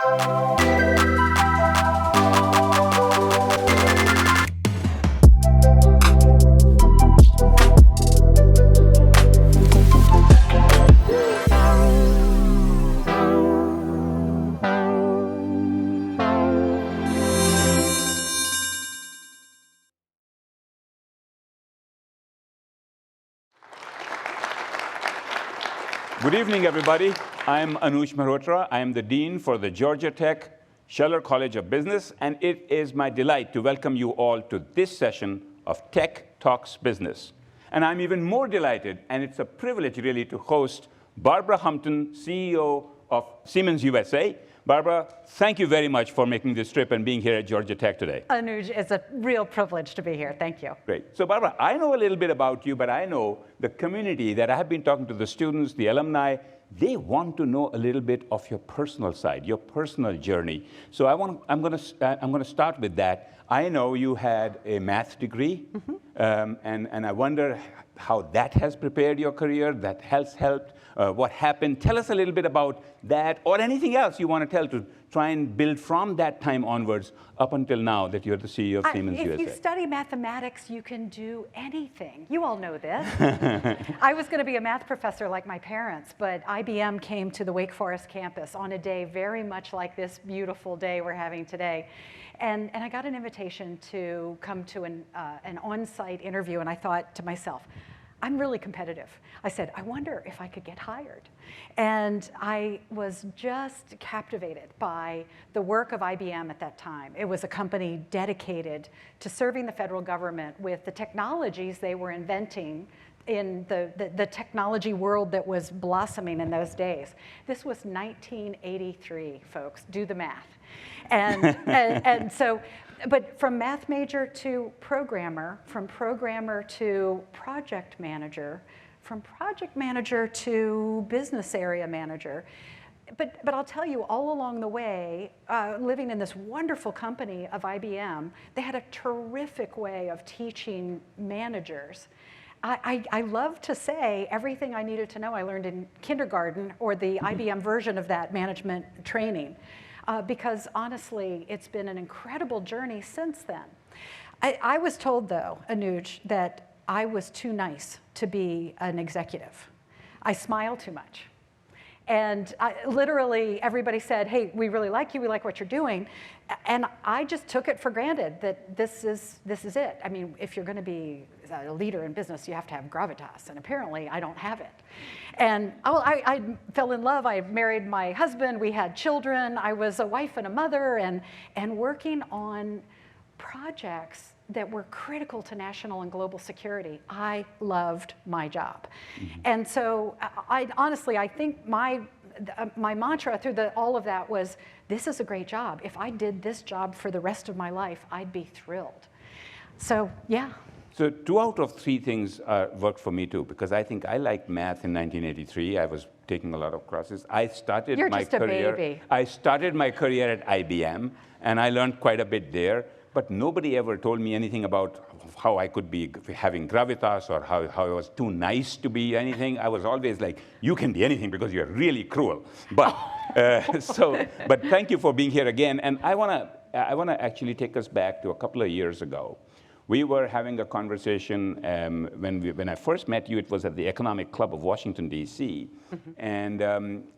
Good evening, everybody. I'm Anuj Mehrotra. I am the Dean for the Georgia Tech Scheller College of Business, and it is my delight to welcome you all to this session of Tech Talks Business. And I'm even more delighted, and it's a privilege really to host Barbara Humpton, CEO of Siemens USA. Barbara, thank you very much for making this trip and being here at Georgia Tech today. Anuj, it's a real privilege to be here. Thank you. Great. So Barbara, I know a little bit about you, but I know the community that I have been talking to, the students, the alumni, they want to know a little bit of your personal side, your personal journey. So I'm going to start with that. I know you had a math degree, and I wonder how that has prepared your career, that has helped, what happened. Tell us a little bit about that, or anything else you want to tell to try and build from that time onwards up until now that you're the CEO of Siemens USA. If you study mathematics, you can do anything. You all know this. I was going to be a math professor like my parents, but IBM came to the Wake Forest campus on a day very much like this beautiful day we're having today. And I got an invitation to come to an on-site interview, and I thought to myself, I'm really competitive. I said, I wonder if I could get hired. And I was just captivated by the work of IBM at that time. It was a company dedicated to serving the federal government with the technologies they were inventing in the technology world that was blossoming in those days. This was 1983, folks. Do the math. And so, but from math major to programmer, from programmer to project manager, from project manager to business area manager. But I'll tell you, all along the way, living in this wonderful company of IBM, they had a terrific way of teaching managers. I love to say everything I needed to know I learned in kindergarten or the IBM version of that management training. Because honestly, it's been an incredible journey since then. I was told, though, Anuj, that I was too nice to be an executive. I smile too much. And literally, everybody said, hey, we really like you, we like what you're doing. And I just took it for granted that this is it. I mean, if you're going to be a leader in business, you have to have gravitas. And apparently, I don't have it. And I fell in love. I married my husband. We had children. I was a wife and a mother, and working on projects that were critical to national and global security. I loved my job. And so honestly, I think my mantra through all of that was, this is a great job. If I did this job for the rest of my life, I'd be thrilled. So, yeah. So 2 out of 3 things worked for me too, because I think I liked math in 1983. I was taking a lot of classes. I started my career. I started my career at IBM, and I learned quite a bit there. But nobody ever told me anything about how I could be having gravitas or how I was too nice to be anything. I was always like, you can be anything because you're really cruel. But but thank you for being here again. And I wanna actually take us back to a couple of years ago. We were having a conversation when I first met you. It was at the Economic Club of Washington, D.C. And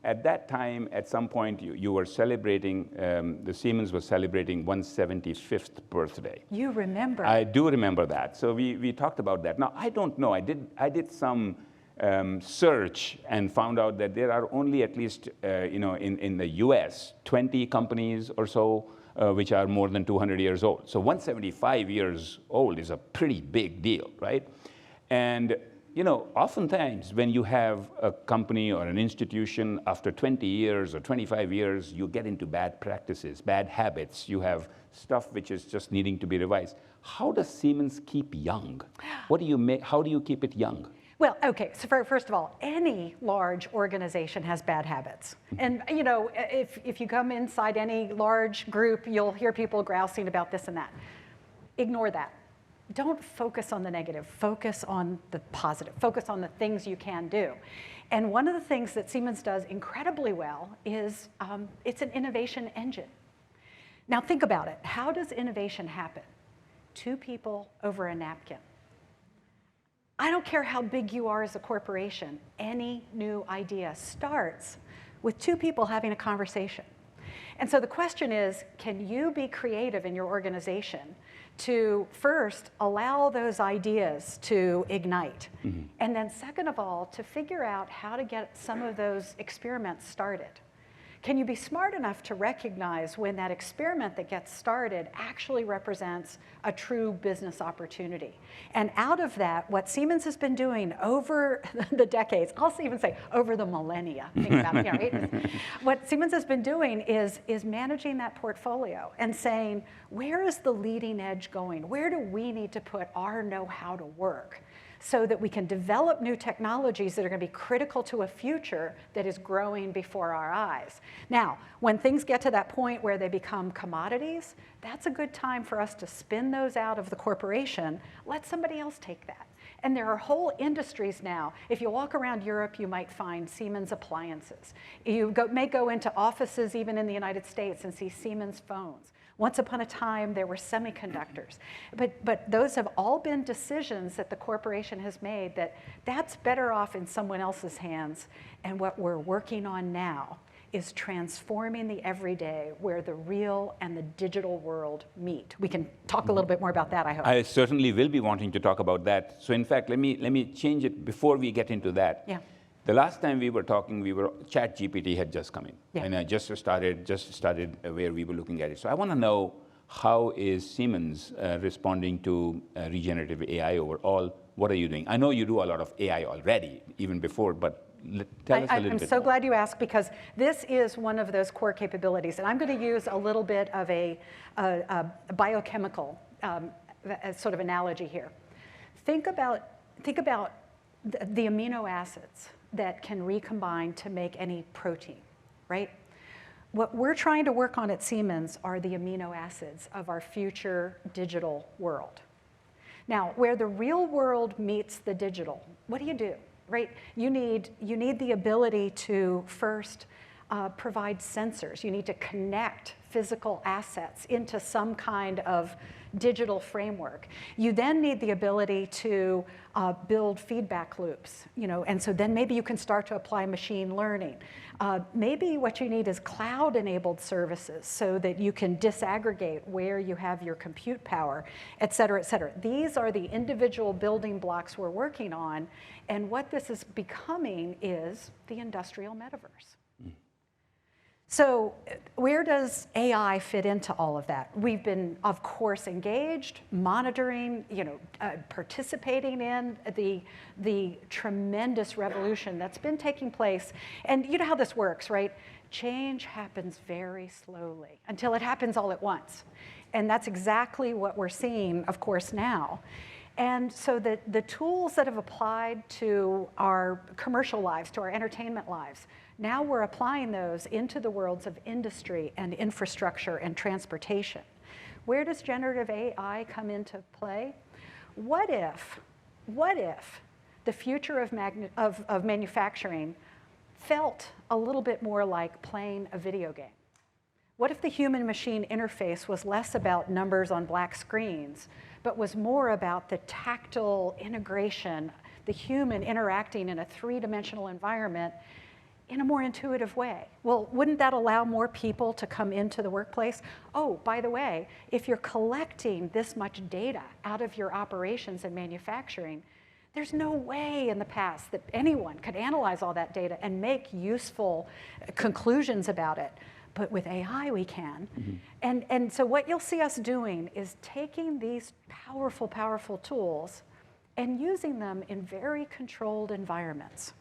at that time, at some point, you were celebrating, the Siemens was celebrating 175th birthday. You remember. I do remember that. So we talked about that. Now, I don't know. I did some search and found out that there are only at least, in the U.S., 20 companies or so which are more than 200 years old. So 175 years old is a pretty big deal, right? And oftentimes when you have a company or an institution, after 20 years or 25 years, you get into bad practices, bad habits. You have stuff which is just needing to be revised. How does Siemens keep young? How do you keep it young? Well, okay, so first of all, any large organization has bad habits. And if you come inside any large group, you'll hear people grousing about this and that. Ignore that. don't focus on the negative, focus on the positive, focus on the things you can do. And one of the things that Siemens does incredibly well is it's an innovation engine. Now think about it. How does innovation happen? 2 people over a napkin. I don't care how big you are as a corporation, any new idea starts with 2 people having a conversation. And so the question is, can you be creative in your organization to first allow those ideas to ignite? Mm-hmm. And then second of all, to figure out how to get some of those experiments started. Can you be smart enough to recognize when that experiment that gets started actually represents a true business opportunity? And out of that, what Siemens has been doing over the decades, I'll even say over the millennia, think about it, right? What Siemens has been doing is managing that portfolio and saying, where is the leading edge going? Where do we need to put our know-how to work, so that we can develop new technologies that are going to be critical to a future that is growing before our eyes. Now, when things get to that point where they become commodities, that's a good time for us to spin those out of the corporation, let somebody else take that. And there are whole industries now. If you walk around Europe, you might find Siemens appliances. You may go into offices even in the United States and see Siemens phones. Once upon a time, there were semiconductors. But those have all been decisions that the corporation has made that's better off in someone else's hands. And what we're working on now is transforming the everyday where the real and the digital world meet. We can talk a little bit more about that, I hope. I certainly will be wanting to talk about that. So in fact, let me change it before we get into that. Yeah. The last time we were talking, ChatGPT had just come in. Yeah. And I just started where we were looking at it. So I want to know, how is Siemens responding to regenerative AI overall? What are you doing? I know you do a lot of AI already, even before, but tell us a little bit I'm so more. glad you asked, because this is one of those core capabilities. And I'm going to use a little bit of a biochemical sort of analogy here. Think about the amino acids that can recombine to make any protein, right? What we're trying to work on at Siemens are the amino acids of our future digital world. Now, where the real world meets the digital, what do? Right? You need the ability to first provide sensors. You need to connect physical assets into some kind of digital framework. You then need the ability to build feedback loops, and so then maybe you can start to apply machine learning. Maybe what you need is cloud-enabled services so that you can disaggregate where you have your compute power, et cetera, et cetera. These are the individual building blocks we're working on, and what this is becoming is the industrial metaverse. So where does AI fit into all of that? We've been, of course, engaged, monitoring, participating in the tremendous revolution that's been taking place. And you know how this works, right? Change happens very slowly until it happens all at once. And that's exactly what we're seeing, of course, now. And so the tools that have applied to our commercial lives, to our entertainment lives, now we're applying those into the worlds of industry and infrastructure and transportation. Where does generative AI come into play? What if the future of manufacturing felt a little bit more like playing a video game? What if the human-machine interface was less about numbers on black screens, but was more about the tactile integration, the human interacting in a three-dimensional environment in a more intuitive way? Well, wouldn't that allow more people to come into the workplace? Oh, by the way, if you're collecting this much data out of your operations and manufacturing, there's no way in the past that anyone could analyze all that data and make useful conclusions about it. But with AI, we can. Mm-hmm. And so what you'll see us doing is taking these powerful, powerful tools and using them in very controlled environments.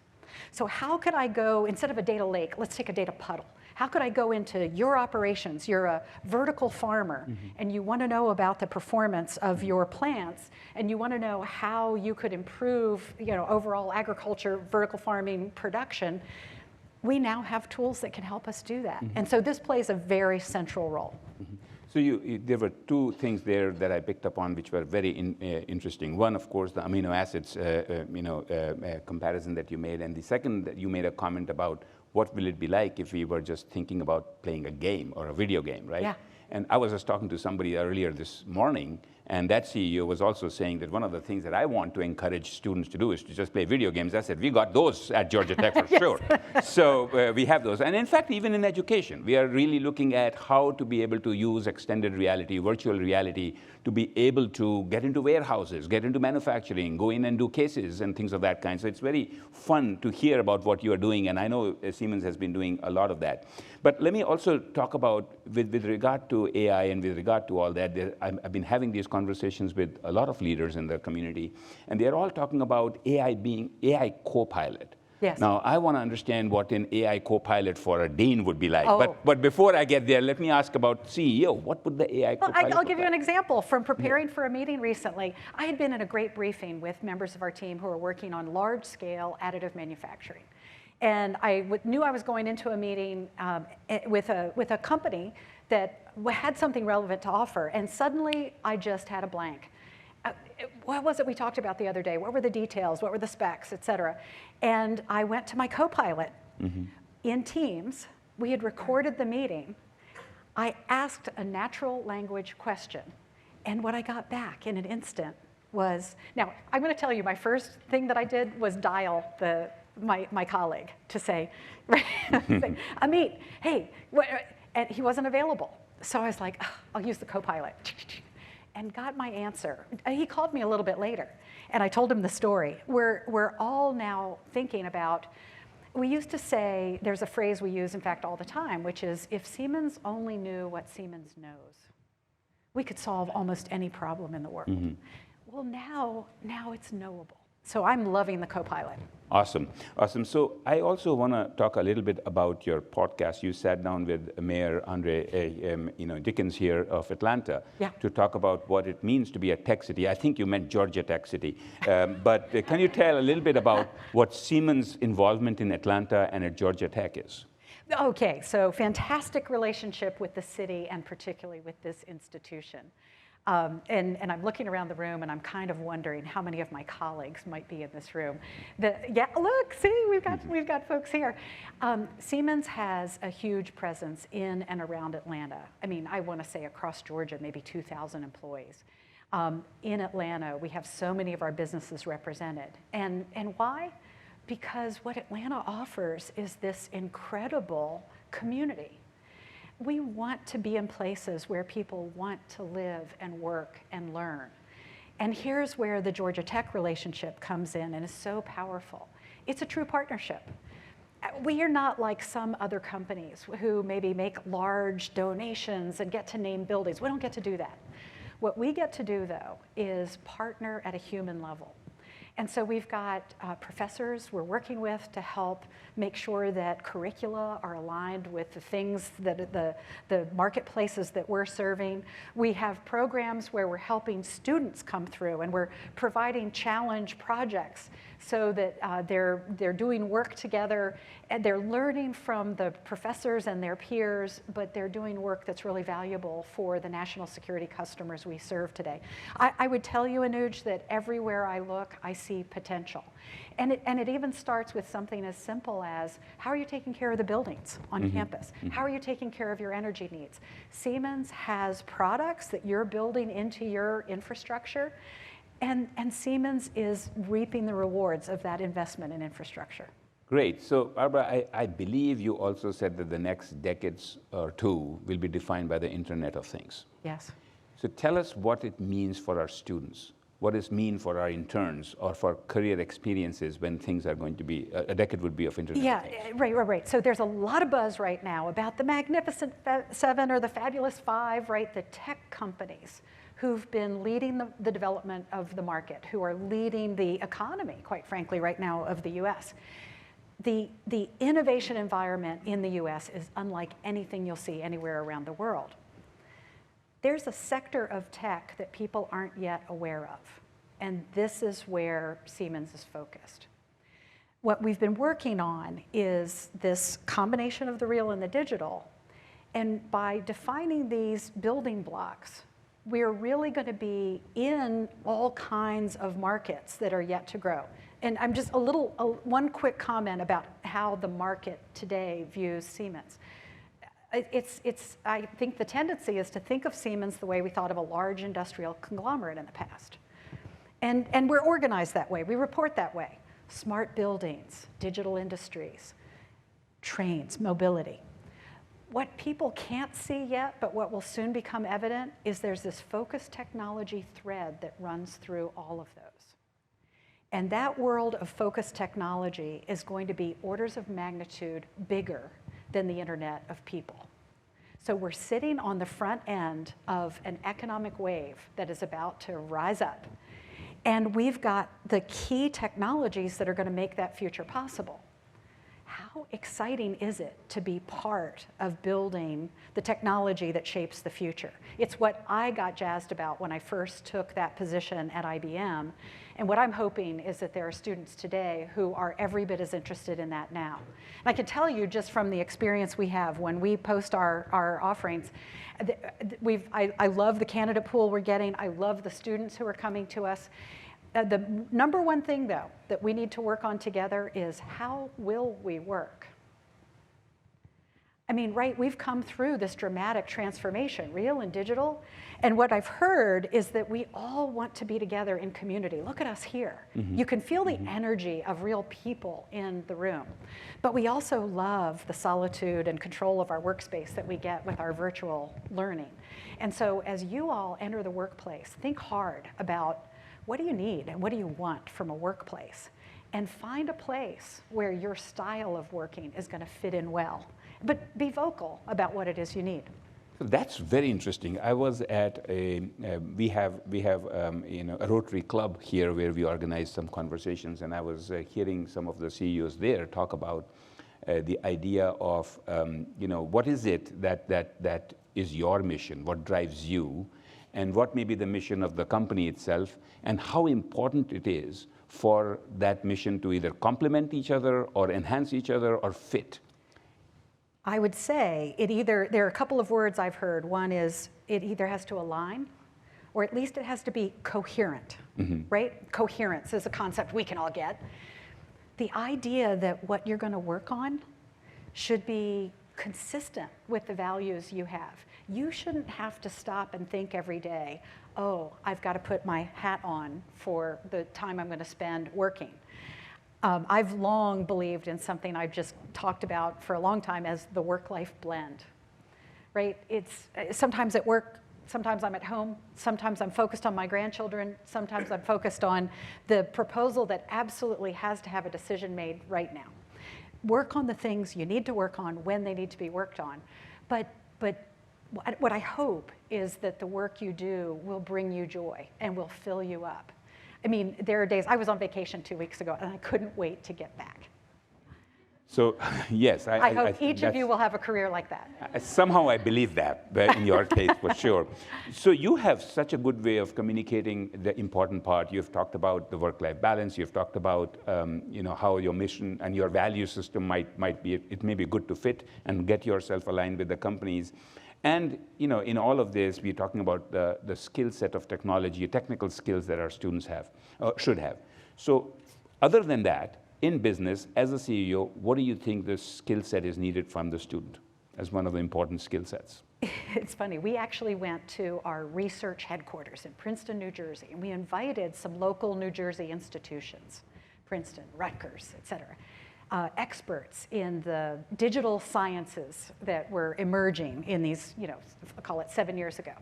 So how could I go, instead of a data lake, let's take a data puddle. How could I go into your operations? You're a vertical farmer, mm-hmm. and you want to know about the performance of your plants, and you want to know how you could improve, overall agriculture, vertical farming production. We now have tools that can help us do that. Mm-hmm. And so this plays a very central role. Mm-hmm. So there were two things there that I picked up on which were very interesting. One, of course, the amino acids comparison that you made. And the second, that you made a comment about what will it be like if we were just thinking about playing a game or a video game, right? Yeah. And I was just talking to somebody earlier this morning, and that CEO was also saying that one of the things that I want to encourage students to do is to just play video games. I said, we got those at Georgia Tech for sure. So we have those. And in fact, even in education, we are really looking at how to be able to use extended reality, virtual reality, to be able to get into warehouses, get into manufacturing, go in and do cases and things of that kind. So it's very fun to hear about what you are doing, and I know Siemens has been doing a lot of that. But let me also talk about, with regard to AI and with regard to all that, I've been having these conversations with a lot of leaders in the community, and they're all talking about AI being AI copilot. Yes. Now, I want to understand what an AI copilot for a dean would be like. Oh. But before I get there, let me ask about CEO. What would the AI copilot I'll give you an example. From preparing for a meeting recently, I had been in a great briefing with members of our team who are working on large-scale additive manufacturing. And I knew I was going into a meeting with a company that had something relevant to offer, and suddenly I just had a blank. What was it we talked about the other day? What were the details? What were the specs, et cetera? And I went to my copilot in Teams. We had recorded the meeting. I asked a natural language question, and what I got back in an instant was, now I'm going to tell you, my first thing that I did was dial my colleague to say, Amit, hey, and he wasn't available. So I was like, oh, I'll use the copilot. And got my answer. He called me a little bit later, and I told him the story. We're all now thinking about, we used to say, there's a phrase we use, in fact, all the time, which is, if Siemens only knew what Siemens knows, we could solve almost any problem in the world. Well, now it's knowable. So I'm loving the copilot. Awesome, awesome. So I also want to talk a little bit about your podcast. You sat down with Mayor Andre Dickens here of Atlanta to talk about what it means to be a tech city. I think you meant Georgia Tech City. But can you tell a little bit about what Siemens' involvement in Atlanta and at Georgia Tech is? Okay, so fantastic relationship with the city and particularly with this institution. And I'm looking around the room and I'm kind of wondering how many of my colleagues might be in this room. Yeah, look, see, we've got folks here. Siemens has a huge presence in and around Atlanta. I mean, I want to say across Georgia, maybe 2,000 employees. In Atlanta, we have so many of our businesses represented. And why? Because what Atlanta offers is this incredible community. We want to be in places where people want to live and work and learn. And here's where the Georgia Tech relationship comes in and is so powerful. It's a true partnership. We are not like some other companies who maybe make large donations and get to name buildings. We don't get to do that. What we get to do, though, is partner at a human level. And so we've got professors we're working with to help make sure that curricula are aligned with the things that the marketplaces that we're serving. We have programs where we're helping students come through, and we're providing challenge projects so that they're doing work together, and they're learning from the professors and their peers, but they're doing work that's really valuable for the national security customers we serve today. I would tell you, Anuj, that everywhere I look, I see potential. And it even starts with something as simple as, how are you taking care of the buildings on campus? How are you taking care of your energy needs? Siemens has products that you're building into your infrastructure, and Siemens is reaping the rewards of that investment in infrastructure. Great. So, Barbara, I believe you also said that the next decades or two will be defined by the Internet of Things. Yes. So tell us what it means for our students. What does it mean for our interns or for career experiences when things are going to be, a decade would be of Internet of Things? Yeah, right. So there's a lot of buzz right now about the Magnificent Seven or the Fabulous Five, right? The tech companies who've been leading the development of the market, who are leading the economy, quite frankly, right now of the US. The innovation environment in the US is unlike anything you'll see anywhere around the world. There's a sector of tech that people aren't yet aware of, and this is where Siemens is focused. What we've been working on is this combination of the real and the digital, And by defining these building blocks, we're really going to be in all kinds of markets that are yet to grow. And I'm just one quick comment about how the market today views Siemens. I think the tendency is to think of Siemens the way we thought of a large industrial conglomerate in the past. And we're organized that way, we report that way. Smart buildings, digital industries, trains, mobility. What people can't see yet, but what will soon become evident, is there's this focused technology thread that runs through all of those. And that world of focused technology is going to be orders of magnitude bigger than the Internet of People. So we're sitting on the front end of an economic wave that is about to rise up. And we've got the key technologies that are going to make that future possible. How exciting is it to be part of building the technology that shapes the future? It's what I got jazzed about when I first took that position at IBM. And what I'm hoping is that there are students today who are every bit as interested in that now. And I can tell you just from the experience we have when we post our offerings, I love the candidate pool we're getting. I love the students who are coming to us. The number one thing, though, that we need to work on together is how will we work? I mean, right, we've come through this dramatic transformation, real and digital, and what I've heard is that we all want to be together in community. Look at us here. Mm-hmm. You can feel the energy of real people in the room, but we also love the solitude and control of our workspace that we get with our virtual learning. And so as you all enter the workplace, think hard about what do you need and what do you want from a workplace? And find a place where your style of working is going to fit in well. But be vocal about what it is you need. That's very interesting. I was at we have a Rotary Club here where we organize some conversations, and I was hearing some of the CEOs there talk about the idea of what is it that is your mission, what drives you, and what may be the mission of the company itself, and how important it is for that mission to either complement each other or enhance each other or fit. I would say there are a couple of words I've heard. One is it either has to align, or at least it has to be coherent, right? Coherence is a concept we can all get. The idea that what you're going to work on should be consistent with the values you have. You shouldn't have to stop and think every day, oh, I've got to put my hat on for the time I'm going to spend working. I've long believed in something I've just talked about for a long time as the work-life blend, right? It's sometimes at work, sometimes I'm at home, sometimes I'm focused on my grandchildren, sometimes I'm focused on the proposal that absolutely has to have a decision made right now. Work on the things you need to work on when they need to be worked on. But what I hope is that the work you do will bring you joy and will fill you up. I mean, there are days, I was on vacation 2 weeks ago, and I couldn't wait to get back. So, yes. I hope each of you will have a career like that. Somehow I believe that, in your case, for sure. So you have such a good way of communicating the important part. You've talked about the work-life balance. You've talked about how your mission and your value system might be. It may be good to fit and get yourself aligned with the companies. And in all of this, we're talking about the skill set of technology, technical skills that our students have, should have. So other than that, in business, as a CEO, what do you think the skill set is needed from the student as one of the important skill sets? It's funny, we actually went to our research headquarters in Princeton, New Jersey, and we invited some local New Jersey institutions, Princeton, Rutgers, et cetera. Experts in the digital sciences that were emerging in these, I'll call it 7 years ago.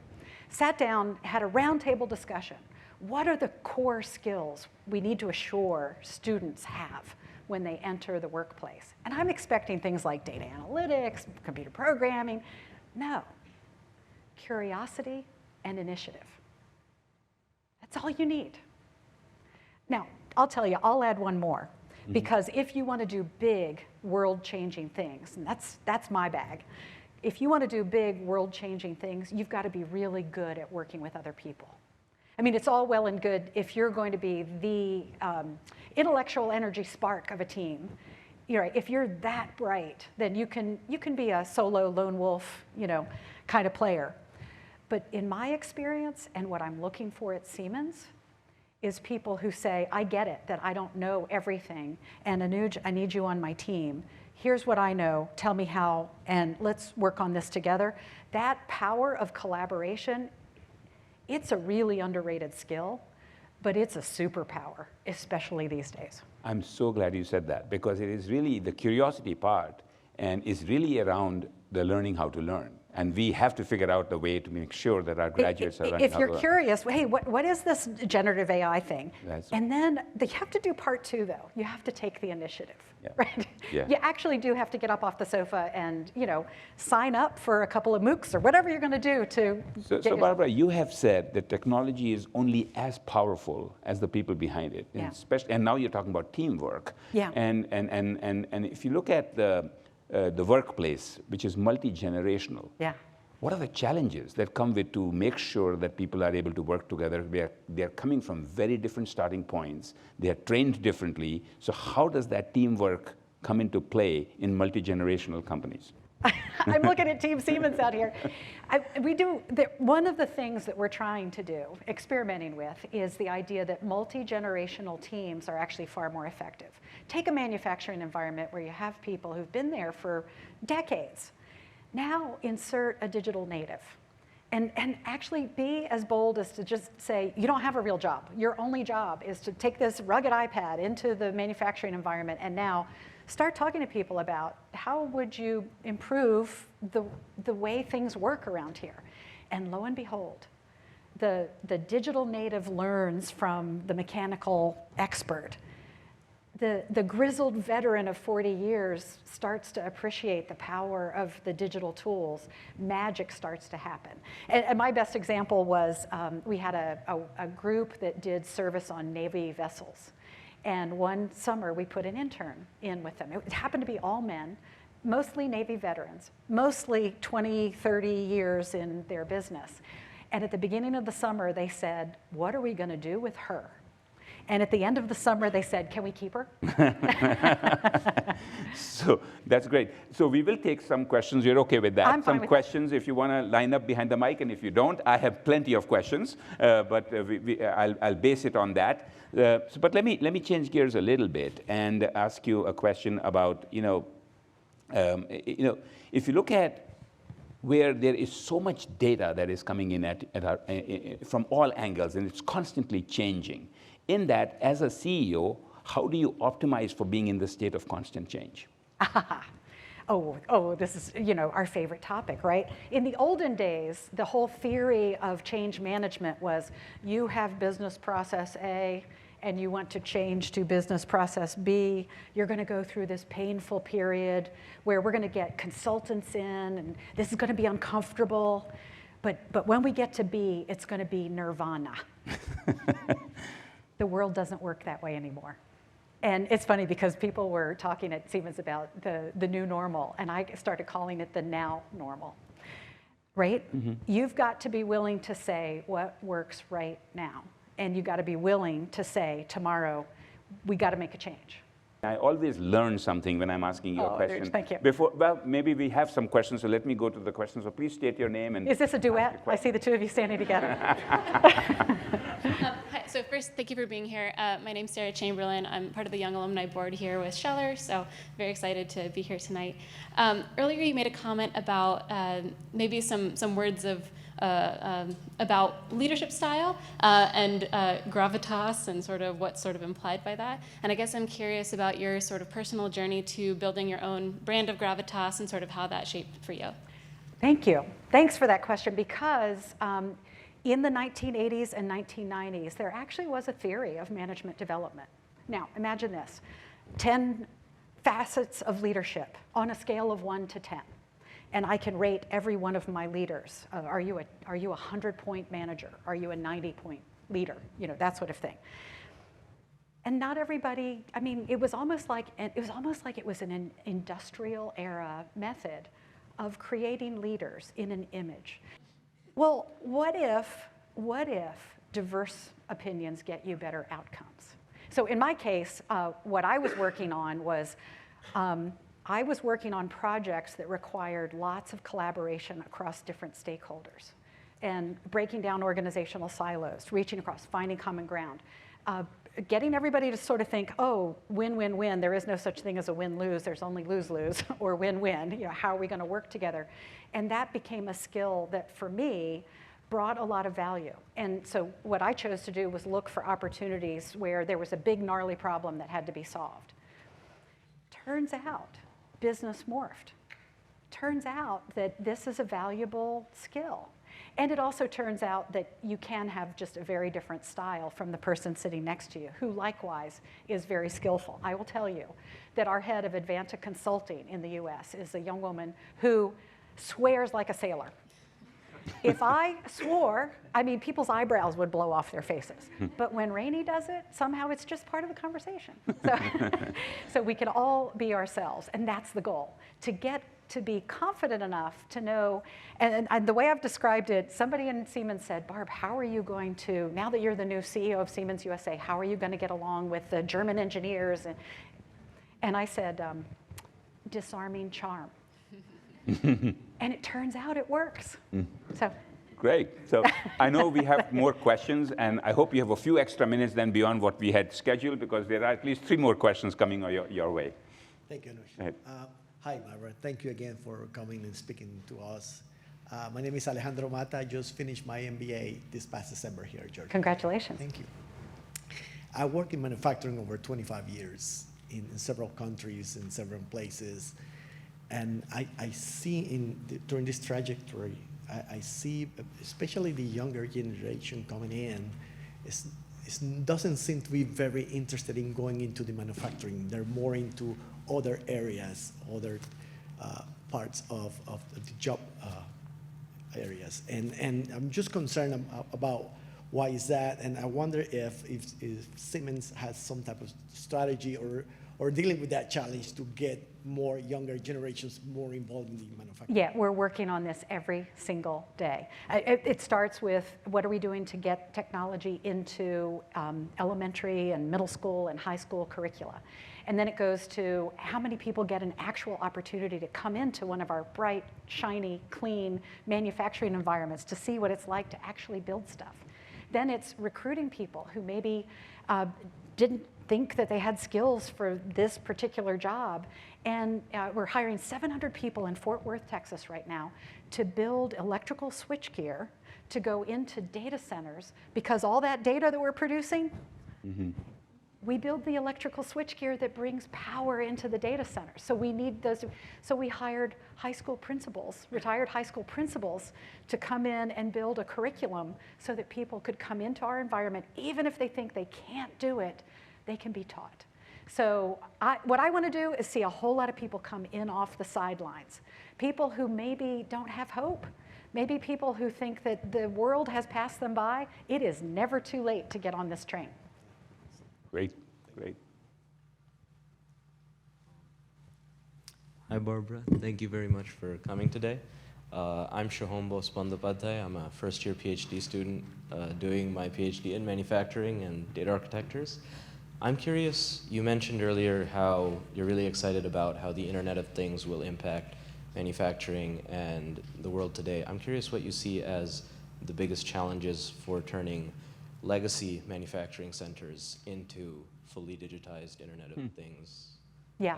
Sat down, had a roundtable discussion. What are the core skills we need to assure students have when they enter the workplace? And I'm expecting things like data analytics, computer programming. No, curiosity and initiative. That's all you need. Now, I'll tell you, I'll add one more. Because if you want to do big world-changing things, and that's my bag, if you want to do big world-changing things, you've got to be really good at working with other people. I mean, it's all well and good if you're going to be the intellectual energy spark of a team. if you're that bright, then you can be a solo lone wolf, kind of player. But in my experience, and what I'm looking for at Siemens, is people who say, I get it, that I don't know everything, and Anuj, I need you on my team. Here's what I know, tell me how, and let's work on this together. That power of collaboration, it's a really underrated skill, but it's a superpower, especially these days. I'm so glad you said that, because it is really the curiosity part, and is really around the learning how to learn. And we have to figure out the way to make sure that our graduates are learning. If you're curious, hey, what is this generative AI thing? And then you have to do part 2, though. You have to take the initiative, right? Yeah. You actually do have to get up off the sofa and sign up for a couple of MOOCs or whatever you're going to do to. So Barbara, you have said that technology is only as powerful as the people behind it, Yeah. and now you're talking about teamwork. Yeah. And if you look at the workplace, which is multi-generational. Yeah. What are the challenges that come with to make sure that people are able to work together? They're coming from very different starting points. They are trained differently. So how does that teamwork come into play in multi-generational companies? I'm looking at Team Siemens out here. One of the things that we're trying to do, experimenting with, is the idea that multi-generational teams are actually far more effective. Take a manufacturing environment where you have people who've been there for decades. Now insert a digital native. And actually be as bold as to just say, you don't have a real job. Your only job is to take this rugged iPad into the manufacturing environment and now start talking to people about how would you improve the way things work around here. And lo and behold, the digital native learns from the mechanical expert. The grizzled veteran of 40 years starts to appreciate the power of the digital tools. Magic starts to happen. And my best example was we had a group that did service on Navy vessels. And one summer, we put an intern in with them. It happened to be all men, mostly Navy veterans, mostly 20, 30 years in their business. And at the beginning of the summer, they said, what are we going to do with her? And at the end of the summer, they said, can we keep her? So that's great. So we will take some questions. You're OK with that? I'm fine some with questions that. If you want to line up behind the mic. And if you don't, I have plenty of questions. But I'll base it on that. But let me change gears a little bit and ask you a question about, if you look at where there is so much data that is coming in from all angles, and it's constantly changing. In that, as a CEO, how do you optimize for being in the state of constant change? This is our favorite topic, right? In the olden days, the whole theory of change management was you have business process A, and you want to change to business process B. You're going to go through this painful period where we're going to get consultants in, and this is going to be uncomfortable. But when we get to B, it's going to be nirvana. The world doesn't work that way anymore. And it's funny because people were talking at Siemens about the new normal, and I started calling it the now normal, right? Mm-hmm. You've got to be willing to say what works right now. And you've got to be willing to say tomorrow, we got to make a change. I always learn something when I'm asking you a question. Thank you. Maybe we have some questions, so let me go to the questions. So please state your name. And is this a duet? I see the two of you standing together. Hi, so first, thank you for being here. My name's Sarah Chamberlain. I'm part of the Young Alumni Board here with Scheller, so very excited to be here tonight. Earlier, you made a comment about maybe some words of about leadership style and gravitas and sort of what's sort of implied by that. And I guess I'm curious about your sort of personal journey to building your own brand of gravitas and sort of how that shaped for you. Thank you. Thanks for that question, because in the 1980s and 1990s, there actually was a theory of management development. Now, imagine this, 10 facets of leadership on a scale of 1 to 10. And I can rate every one of my leaders. Are you a 100-point manager? Are you a 90-point leader? That sort of thing. And not everybody. I mean, it was almost like it was an industrial era method of creating leaders in an image. Well, what if diverse opinions get you better outcomes? So in my case, what I was working on was I was working on projects that required lots of collaboration across different stakeholders and breaking down organizational silos, reaching across, finding common ground, getting everybody to sort of think, oh, win-win-win, there is no such thing as a win-lose, there's only lose-lose, or win-win, how are we gonna work together? And that became a skill that, for me, brought a lot of value. And so what I chose to do was look for opportunities where there was a big, gnarly problem that had to be solved. Turns out, business morphed. Turns out that this is a valuable skill. And it also turns out that you can have just a very different style from the person sitting next to you, who likewise is very skillful. I will tell you that our head of Advanta Consulting in the US is a young woman who swears like a sailor. If I swore, I mean, people's eyebrows would blow off their faces. But when Rainey does it, somehow it's just part of the conversation. So we can all be ourselves, and that's the goal, to get to be confident enough to know, and the way I've described it, somebody in Siemens said, Barb, how are you going to, now that you're the new CEO of Siemens USA, how are you going to get along with the German engineers? And I said, disarming charm. And it turns out it works. So. Great. So I know we have more questions, and I hope you have a few extra minutes than beyond what we had scheduled, because there are at least 3 more questions coming your way. Thank you, Anuj. Hi, Barbara. Thank you again for coming and speaking to us. My name is Alejandro Mata. I just finished my MBA this past December here at Georgia. Congratulations. Thank you. I work in manufacturing over 25 years in several countries, in several places. And I see during this trajectory, I see especially the younger generation coming in, doesn't seem to be very interested in going into the manufacturing. They're more into other areas, other parts of the job areas. And I'm just concerned about why is that, and I wonder if Siemens has some type of strategy or dealing with that challenge to get more younger generations more involved in the manufacturing. Yeah, we're working on this every single day. It starts with what are we doing to get technology into elementary and middle school and high school curricula. And then it goes to how many people get an actual opportunity to come into one of our bright, shiny, clean manufacturing environments to see what it's like to actually build stuff. Then it's recruiting people who maybe didn't think that they had skills for this particular job. And we're hiring 700 people in Fort Worth, Texas right now to build electrical switchgear to go into data centers, because all that data that we're producing, we build the electrical switchgear that brings power into the data center. So we need those. So we hired high school principals, retired high school principals, to come in and build a curriculum so that people could come into our environment, even if they think they can't do it, they can be taught. So what I want to do is see a whole lot of people come in off the sidelines. People who maybe don't have hope. Maybe people who think that the world has passed them by. It is never too late to get on this train. Great, great. Hi, Barbara. Thank you very much for coming today. I'm Shahombo Spandapadhyay. I'm a first-year PhD student doing my PhD in manufacturing and data architectures. I'm curious, you mentioned earlier how you're really excited about how the Internet of Things will impact manufacturing and the world today. I'm curious what you see as the biggest challenges for turning legacy manufacturing centers into fully digitized Internet of Things. Yeah,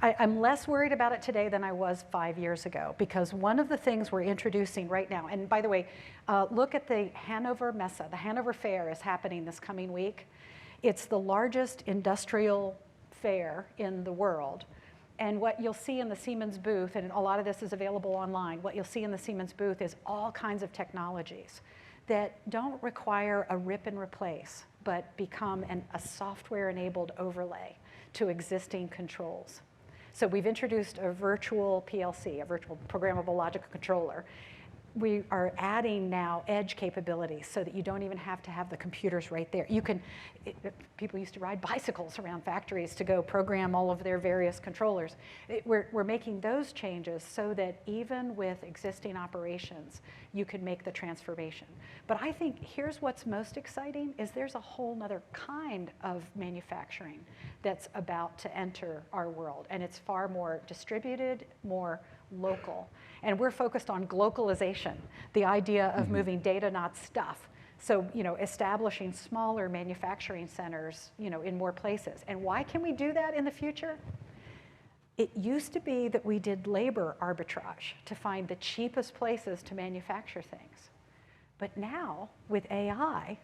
I'm less worried about it today than I was 5 years ago, because one of the things we're introducing right now, and by the way, look at the Hanover Messe. The Hanover Fair is happening this coming week. It's the largest industrial fair in the world. And what you'll see in the Siemens booth, and a lot of this is available online, what you'll see in the Siemens booth is all kinds of technologies that don't require a rip and replace, but become a software-enabled overlay to existing controls. So we've introduced a virtual PLC, a virtual programmable logic controller. we are adding now edge capabilities so that you don't even have to have the computers right there. You can, people used to ride bicycles around factories to go program all of their various controllers. We're making those changes so that even with existing operations, you can make the transformation. But I think here's what's most exciting is there's a whole nother kind of manufacturing that's about to enter our world. And it's far more distributed, more local. And we're focused on globalization, the idea of moving data, not stuff. So, establishing smaller manufacturing centers, in more places. And why can we do that in the future? It used to be that we did labor arbitrage to find the cheapest places to manufacture things. But now, with AI,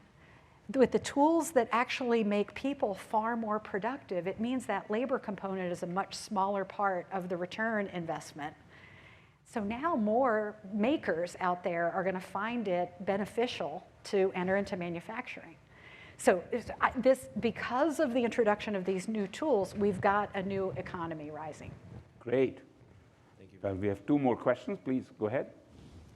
with the tools that actually make people far more productive, it means that labor component is a much smaller part of the return investment. So now more makers out there are going to find it beneficial to enter into manufacturing. So because of the introduction of these new tools, we've got a new economy rising. Great. Thank you. Well, we have 2 more questions. Please go ahead.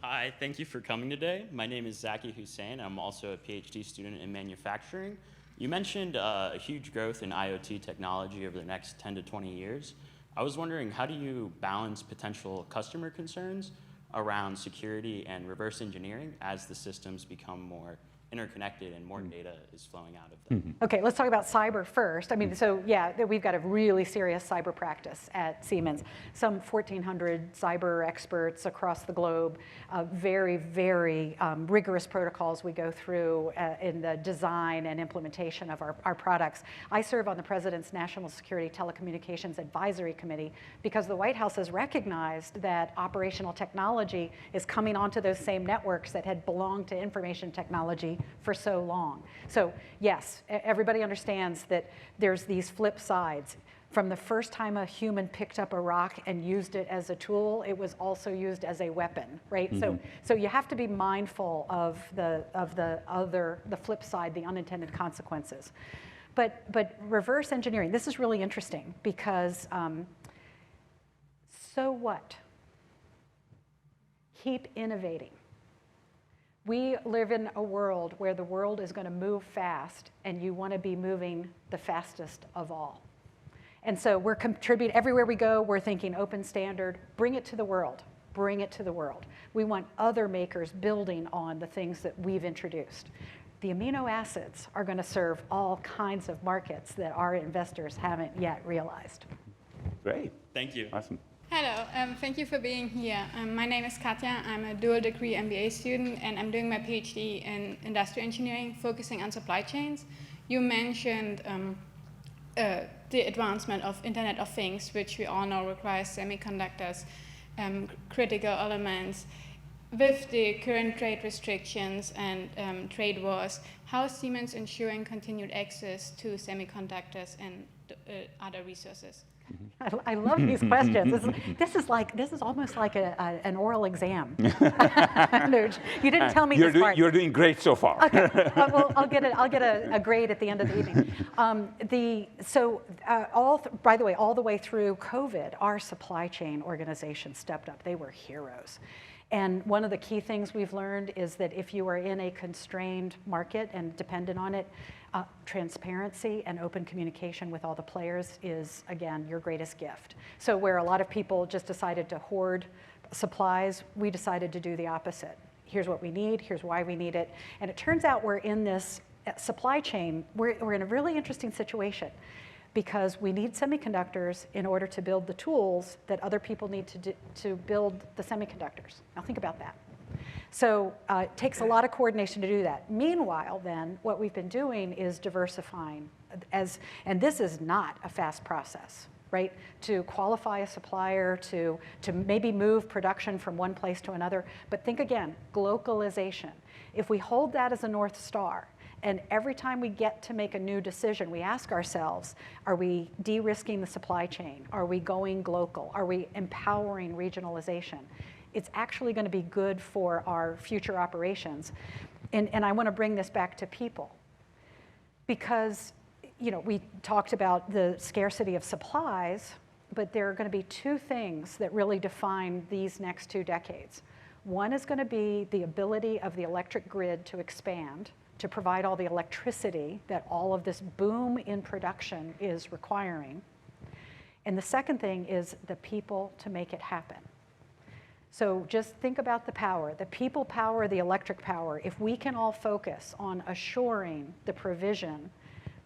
Hi, thank you for coming today. My name is Zaki Hussein. I'm also a PhD student in manufacturing. You mentioned a huge growth in IoT technology over the next 10 to 20 years. I was wondering, how do you balance potential customer concerns around security and reverse engineering as the systems become more interconnected and more data is flowing out of them? Okay, let's talk about cyber first. I mean, so yeah, we've got a really serious cyber practice at Siemens. Some 1,400 cyber experts across the globe, very, very rigorous protocols we go through in the design and implementation of our products. I serve on the President's National Security Telecommunications Advisory Committee because the White House has recognized that operational technology is coming onto those same networks that had belonged to information technology for so long. So yes, everybody understands that there's these flip sides. From the first time a human picked up a rock and used it as a tool, it was also used as a weapon, right? So you have to be mindful of the flip side, the unintended consequences. But reverse engineering, this is really interesting because so what? Keep innovating. We live in a world where the world is going to move fast, and you want to be moving the fastest of all. And so we're contributing, everywhere we go, we're thinking open standard, bring it to the world, bring it to the world. We want other makers building on the things that we've introduced. The amino acids are going to serve all kinds of markets that our investors haven't yet realized. Great. Thank you. Awesome. Hello, thank you for being here. My name is Katja. I'm a dual degree MBA student, and I'm doing my PhD in industrial engineering, focusing on supply chains. You mentioned the advancement of Internet of Things, which we all know requires semiconductors, critical elements. With the current trade restrictions and trade wars, how is Siemens ensuring continued access to semiconductors and other resources? I love these questions. This is almost like an oral exam. Anuj, you didn't tell me this part. You're doing great so far. Okay, well, I'll get a grade at the end of the evening. By the way, all the way through COVID, our supply chain organization stepped up. They were heroes. And one of the key things we've learned is that if you are in a constrained market and dependent on it, transparency and open communication with all the players is, again, your greatest gift. So where a lot of people just decided to hoard supplies, we decided to do the opposite. Here's what we need, here's why we need it. And it turns out we're in this supply chain, we're in a really interesting situation because we need semiconductors in order to build the tools that other people need to build the semiconductors. Now think about that. So it takes a lot of coordination to do that. Meanwhile, then, what we've been doing is diversifying. And this is not a fast process, right? To qualify a supplier, to maybe move production from one place to another. But think again, globalization. If we hold that as a North Star, and every time we get to make a new decision, we ask ourselves, are we de-risking the supply chain? Are we going global? Are we empowering regionalization? It's actually going to be good for our future operations. And I want to bring this back to people. Because we talked about the scarcity of supplies, but there are going to be 2 things that really define these next 2 decades. One is going to be the ability of the electric grid to expand, to provide all the electricity that all of this boom in production is requiring. And the second thing is the people to make it happen. So just think about the power. The people power, the electric power. If we can all focus on assuring the provision,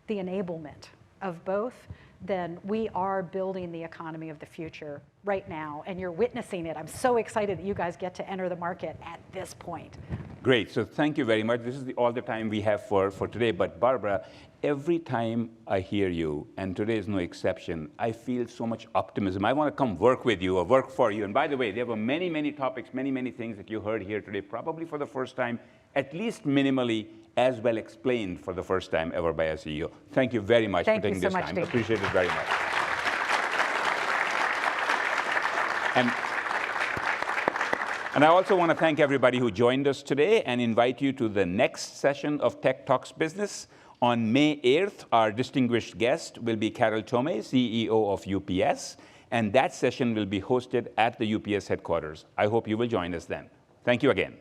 the enablement of both, then we are building the economy of the future right now, and you're witnessing it. I'm so excited that you guys get to enter the market at this point. Great, so thank you very much. This is all the time we have for today, but Barbara, every time I hear you, and today is no exception, I feel so much optimism. I want to come work with you or work for you. And by the way, there were many, many topics, many, many things that you heard here today, probably for the first time, at least minimally, as well explained for the first time ever by a CEO. Thank you very much for taking this time. Appreciate it very much. And I also want to thank everybody who joined us today and invite you to the next session of Tech Talks Business. On May 8th, our distinguished guest will be Carol Tomei, CEO of UPS, and that session will be hosted at the UPS headquarters. I hope you will join us then. Thank you again.